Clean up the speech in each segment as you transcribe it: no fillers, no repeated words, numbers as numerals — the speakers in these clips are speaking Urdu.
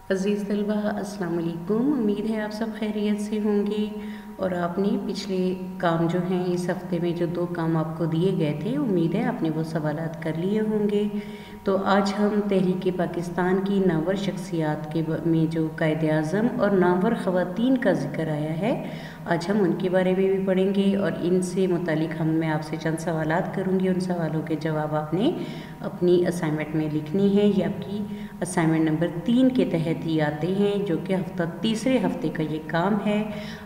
عزیز طلبہ السلام علیکم، امید ہے آپ سب خیریت سے ہوں گے اور آپ نے پچھلے کام جو ہیں اس ہفتے میں جو 2 کام آپ کو دیے گئے تھے، امید ہے آپ نے وہ سوالات کر لیے ہوں گے۔ تو آج ہم تحریک پاکستان کی نامور شخصیات میں جو قائد اعظم اور نامور خواتین کا ذکر آیا ہے، آج ہم ان کے بارے میں بھی پڑھیں گے اور ان سے متعلق میں آپ سے چند سوالات کروں گی۔ ان سوالوں کے جواب آپ نے اپنی اسائنمنٹ میں لکھنی ہے۔ یہ آپ کی اسائنمنٹ نمبر 3 کے تحت ہی آتے ہیں، جو کہ تیسرے ہفتے کا یہ کام ہے۔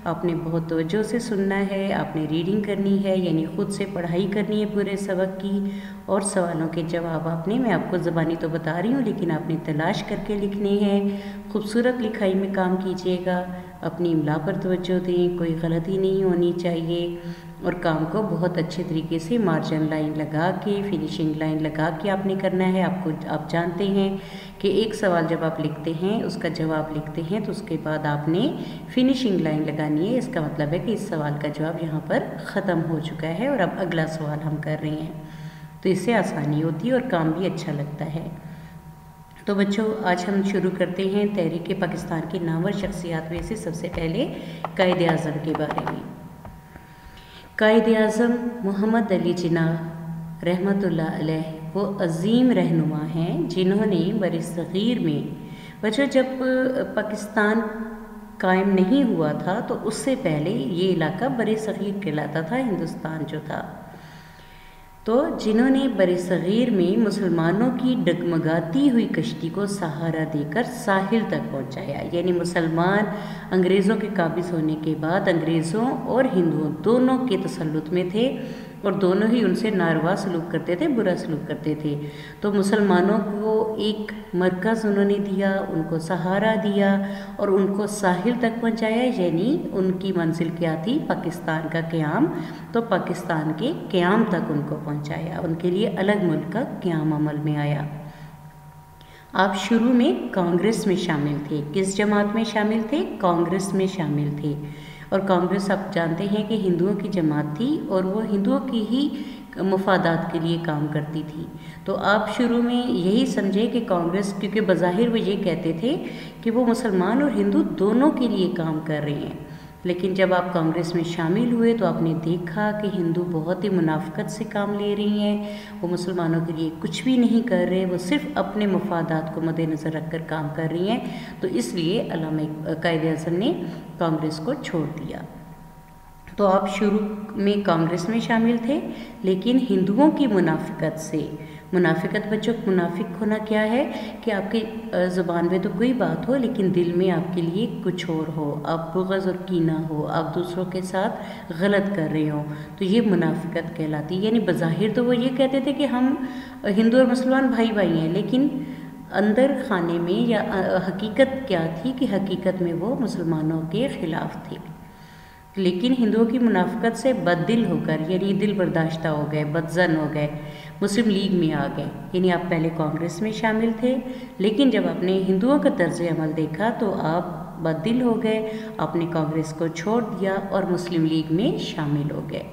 آپ نے بہت توجہ سے سننا ہے، آپ نے ریڈنگ کرنی ہے، یعنی خود سے پڑھائی کرنی ہے پورے سبق کی، اور سوالوں کے جواب میں آپ کو زبانی تو بتا رہی ہوں لیکن آپ نے تلاش کر کے لکھنے ہیں۔ خوبصورت لکھائی میں کام کیجیے گا، اپنی املا پر توجہ دیں، کوئی غلطی نہیں ہونی چاہیے، اور کام کو بہت اچھے طریقے سے مارجن لائن لگا کے، فنیشنگ لائن لگا کے آپ نے کرنا ہے۔ آپ جانتے ہیں کہ ایک سوال جب آپ لکھتے ہیں، اس کا جواب لکھتے ہیں، تو اس کے بعد آپ نے فنیشنگ لائن لگانی ہے۔ اس کا مطلب ہے کہ اس سوال کا جواب یہاں پر ختم ہو چکا ہے اور اب اگلا سوال ہم کر رہے ہیں، تو اس سے آسانی ہوتی ہے اور کام بھی اچھا لگتا ہے۔ تو بچوں، آج ہم شروع کرتے ہیں تحریک پاکستان کی نامور شخصیات میں سے سب سے پہلے قائد اعظم کے بارے میں۔ قائد اعظم محمد علی جناح رحمۃ اللہ علیہ وہ عظیم رہنما ہیں جنہوں نے برصغیر میں، بچوں جب پاکستان قائم نہیں ہوا تھا تو اس سے پہلے یہ علاقہ برصغیر کہلاتا تھا، ہندوستان جو تھا، تو جنہوں نے برصغیر میں مسلمانوں کی ڈگمگاتی ہوئی کشتی کو سہارا دے کر ساحل تک پہنچایا۔ یعنی مسلمان انگریزوں کے قابض ہونے کے بعد انگریزوں اور ہندوؤں دونوں کے تسلط میں تھے اور دونوں ہی ان سے ناروا سلوک کرتے تھے، برا سلوک کرتے تھے، تو مسلمانوں کو ایک مرکز انہوں نے دیا، ان کو سہارا دیا اور ان کو ساحل تک پہنچایا۔ یعنی ان کی منزل کیا تھی؟ پاکستان کا قیام، تو پاکستان کے قیام تک ان کو پہنچایا، ان کے لیے الگ ملک کا قیام عمل میں آیا۔ آپ شروع میں کانگریس میں شامل تھے۔ کس جماعت میں شامل تھے؟ کانگریس میں شامل تھے، اور کانگریس آپ جانتے ہیں کہ ہندوؤں کی جماعت تھی اور وہ ہندوؤں کی ہی مفادات کے لیے کام کرتی تھی۔ تو آپ شروع میں یہی سمجھے کہ کانگریس، کیونکہ بظاہر وہ یہ کہتے تھے کہ وہ مسلمان اور ہندو دونوں کے لیے کام کر رہے ہیں، لیکن جب آپ کانگریس میں شامل ہوئے تو آپ نے دیکھا کہ ہندو بہت ہی منافقت سے کام لے رہی ہیں، وہ مسلمانوں کے لیے کچھ بھی نہیں کر رہے، وہ صرف اپنے مفادات کو مد نظر رکھ کر کام کر رہی ہیں، تو اس لیے علامہ قائد اعظم نے کانگریس کو چھوڑ دیا۔ تو آپ شروع میں کانگریس میں شامل تھے لیکن ہندوؤں کی منافقت سے، منافقت بچوں، منافق ہونا کیا ہے کہ آپ کی زبان میں تو کوئی بات ہو لیکن دل میں آپ کے لیے کچھ اور ہو، آپ بغض اور کینہ ہو، آپ دوسروں کے ساتھ غلط کر رہے ہوں، تو یہ منافقت کہلاتی ہے۔ یعنی بظاہر تو وہ یہ کہتے تھے کہ ہم ہندو اور مسلمان بھائی بھائی ہیں، لیکن اندر خانے میں یا حقیقت کیا تھی کہ حقیقت میں وہ مسلمانوں کے خلاف تھے، لیکن ہندوؤں کی منافقت سے بد دل ہو کر، یعنی دل برداشتہ ہو گئے، بدظن ہو گئے، مسلم لیگ میں آ گئے۔ یعنی آپ پہلے کانگریس میں شامل تھے لیکن جب آپ نے ہندوؤں کا طرز عمل دیکھا تو آپ بد دل ہو گئے، آپ نے کانگریس کو چھوڑ دیا اور مسلم لیگ میں شامل ہو گئے۔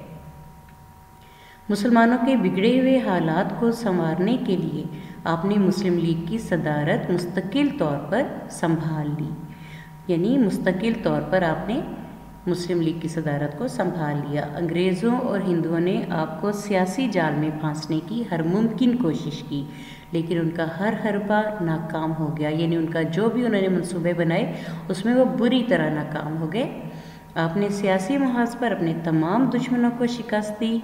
مسلمانوں کے بگڑے ہوئے حالات کو سنوارنے کے لیے آپ نے مسلم لیگ کی صدارت مستقل طور پر سنبھال لی، یعنی مستقل طور پر آپ نے مسلم لیگ کی صدارت کو سنبھال لیا۔ انگریزوں اور ہندوؤں نے آپ کو سیاسی جال میں پھانسنے کی ہر ممکن کوشش کی لیکن ان کا ہر حربہ ناکام ہو گیا، یعنی ان کا جو بھی انہوں نے منصوبے بنائے اس میں وہ بری طرح ناکام ہو گئے۔ آپ نے سیاسی محاذ پر اپنے تمام دشمنوں کو شکست دی،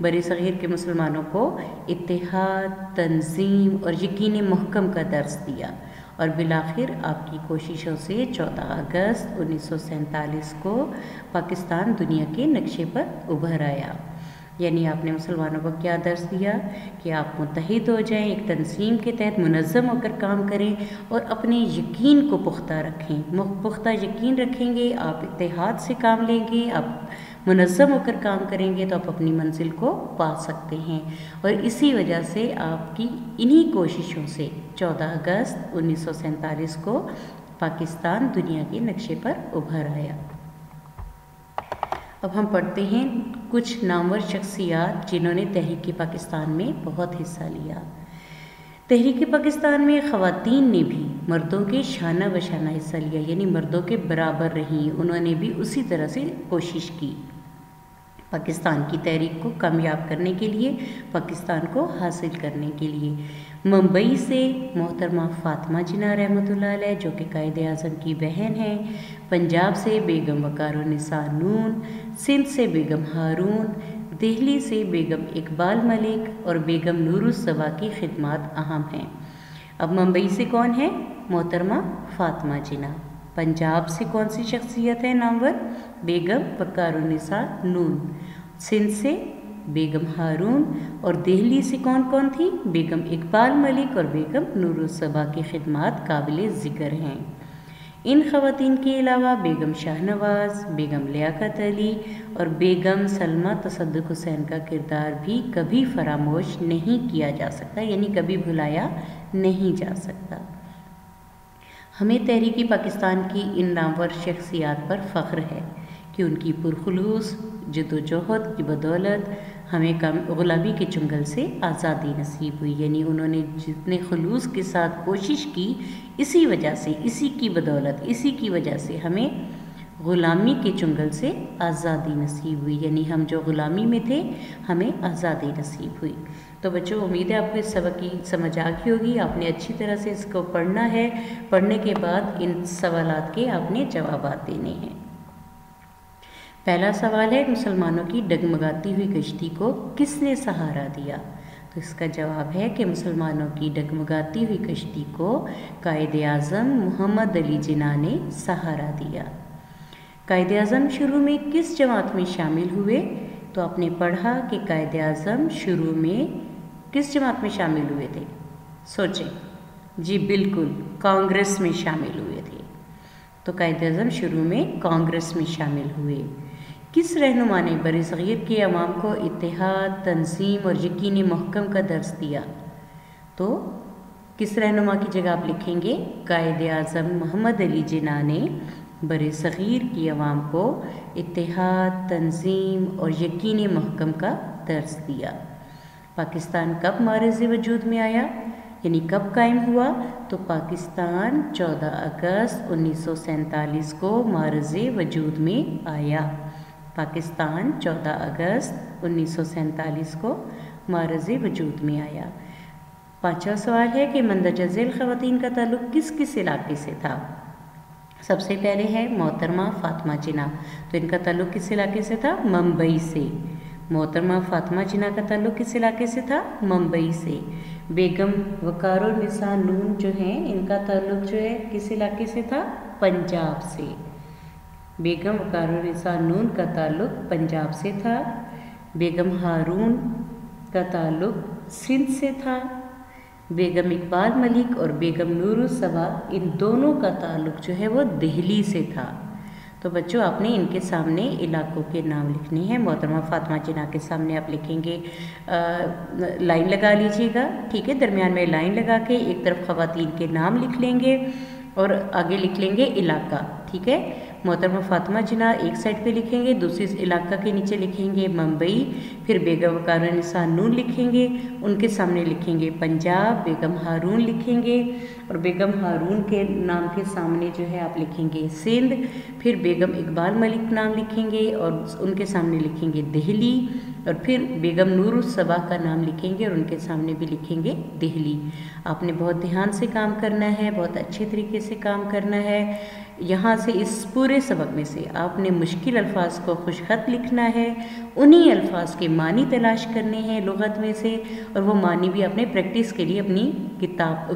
برصغیر کے مسلمانوں کو اتحاد، تنظیم اور یقین محکم کا درس دیا، اور بالآخر آپ کی کوششوں سے 14 اگست 1947 کو پاکستان دنیا کے نقشے پر ابھر آیا۔ یعنی آپ نے مسلمانوں کو کیا درس دیا کہ آپ متحد ہو جائیں، ایک تنظیم کے تحت منظم ہو کر کام کریں اور اپنے یقین کو پختہ رکھیں، پختہ یقین رکھیں گے، آپ اتحاد سے کام لیں گے، آپ منظم ہو کر کام کریں گے تو آپ اپنی منزل کو پا سکتے ہیں، اور اسی وجہ سے آپ کی انہی کوششوں سے 14 اگست 1947 کو پاکستان دنیا کے نقشے پر ابھر آیا۔ اب ہم پڑھتے ہیں کچھ نامور شخصیات جنہوں نے تحریک پاکستان میں بہت حصہ لیا۔ تحریک پاکستان میں خواتین نے بھی مردوں کے شانہ بشانہ حصہ لیا، یعنی مردوں کے برابر رہیں، انہوں نے بھی اسی طرح سے کوشش کی پاکستان کی تحریک کو کامیاب کرنے کے لیے، پاکستان کو حاصل کرنے کے لیے۔ ممبئی سے محترمہ فاطمہ جناح رحمۃ اللہ علیہ جو کہ قائد اعظم کی بہن ہیں، پنجاب سے بیگم وقار النساء نون، سندھ سے بیگم ہارون، دہلی سے بیگم اقبال ملک اور بیگم نور الصبا کی خدمات اہم ہیں۔ اب ممبئی سے کون ہے؟ محترمہ فاطمہ جناح۔ پنجاب سے کون سی شخصیت ہے نامور؟ بیگم وقار النساء نون۔ سندھ سے بیگم ہارون اور دہلی سے کون تھی؟ بیگم اقبال ملک اور بیگم نور الصبا کی خدمات قابل ذکر ہیں۔ ان خواتین کے علاوہ بیگم شاہ نواز، بیگم لیاقت علی اور بیگم سلمہ تصدق حسین کا کردار بھی کبھی فراموش نہیں کیا جا سکتا، یعنی کبھی بھلایا نہیں جا سکتا۔ ہمیں تحریک پاکستان کی ان نامور شخصیات پر فخر ہے کہ ان کی پرخلوص جدوجہد کی بدولت ہمیں غلامی کے چنگل سے آزادی نصیب ہوئی، یعنی انہوں نے جتنے خلوص کے ساتھ کوشش کی، اسی وجہ سے، اسی کی بدولت، اسی کی وجہ سے ہمیں غلامی کے چنگل سے آزادی نصیب ہوئی، یعنی ہم جو غلامی میں تھے ہمیں آزادی نصیب ہوئی۔ تو بچوں، امید ہے آپ کو اس سبق کی سمجھ آ گئی ہوگی، آپ نے اچھی طرح سے اس کو پڑھنا ہے، پڑھنے کے بعد ان سوالات کے آپ نے جوابات دینے ہیں۔ پہلا سوال ہے، مسلمانوں کی ڈگمگاتی ہوئی کشتی کو کس نے سہارا دیا؟ تو اس کا جواب ہے کہ مسلمانوں کی ڈگمگاتی ہوئی کشتی کو قائد اعظم محمد علی جناح نے سہارا دیا۔ قائد اعظم شروع میں کس جماعت میں شامل ہوئے؟ تو آپ نے پڑھا کہ قائد اعظم شروع میں کس جماعت میں شامل ہوئے تھے؟ سوچیں۔ جی بالکل، کانگریس میں شامل ہوئے تھے۔ تو قائد اعظم شروع میں کانگریس میں شامل ہوئے۔ کس رہنما نے برصغیر کے عوام کو اتحاد، تنظیم اور یقین محکم کا درس دیا؟ تو کس رہنما کی جگہ آپ لکھیں گے؟ قائد اعظم محمد علی جناح نے برصغیر کی عوام کو اتحاد، تنظیم اور یقین محکم کا درس دیا۔ پاکستان کب معرض وجود میں آیا؟ یعنی کب قائم ہوا؟ تو پاکستان 14 اگست 1947 کو معرض وجود میں آیا۔ پاکستان 14 اگست 1947 کو معرض وجود میں آیا۔ پانچواں سوال ہے کہ مندرجہ ذیل خواتین کا تعلق کس کس علاقے سے تھا؟ سب سے پہلے ہے محترمہ فاطمہ جناح، تو ان کا تعلق کس علاقے سے تھا؟ ممبئی سے۔ محترمہ فاطمہ جناح کا تعلق کس علاقے سے تھا؟ ممبئی سے۔ بیگم وقار النساء نون جو ہیں، ان کا تعلق جو ہے کس علاقے سے تھا؟ پنجاب سے۔ بیگم وقار النساء نون کا تعلق پنجاب سے تھا۔ بیگم ہارون کا تعلق سندھ سے تھا۔ بیگم اقبال ملک اور بیگم نور الصبا، ان دونوں کا تعلق جو ہے وہ دہلی سے تھا۔ تو بچوں، آپ نے ان کے سامنے علاقوں کے نام لکھنے ہیں۔ محترمہ فاطمہ جناح کے سامنے آپ لکھیں گے، لائن لگا لیجئے گا، ٹھیک ہے، درمیان میں لائن لگا کے ایک طرف خواتین کے نام لکھ لیں گے اور آگے لکھ لیں گے علاقہ، ٹھیک ہے۔ محترمہ فاطمہ جناح ایک سائڈ پہ لکھیں گے، دوسری علاقہ کے نیچے لکھیں گے ممبئی، پھر بیگم وقار النساء نون لکھیں گے، ان کے سامنے لکھیں گے پنجاب، بیگم ہارون لکھیں گے اور بیگم ہارون کے نام کے سامنے جو ہے آپ لکھیں گے سندھ، پھر بیگم اقبال ملک نام لکھیں گے اور ان کے سامنے لکھیں گے دہلی، اور پھر بیگم نور الصبا کا نام لکھیں گے اور ان کے سامنے بھی لکھیں گے دہلی۔ آپ نے بہت دھیان سے کام کرنا ہے، بہت اچھے طریقے سے کام کرنا ہے۔ یہاں سے اس پورے سبق میں سے آپ نے مشکل الفاظ کو خوش خط لکھنا ہے، انہی الفاظ کے معنی تلاش کرنے ہیں لغت میں سے، اور وہ معنی بھی آپ نے پریکٹس کے لیے اپنی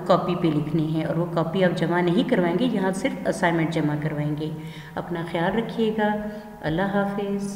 کاپی پہ لکھنے ہیں، اور وہ کاپی آپ جمع نہیں کروائیں گے، یہاں صرف اسائنمنٹ جمع کروائیں گے۔ اپنا خیال رکھیے گا۔ اللہ حافظ۔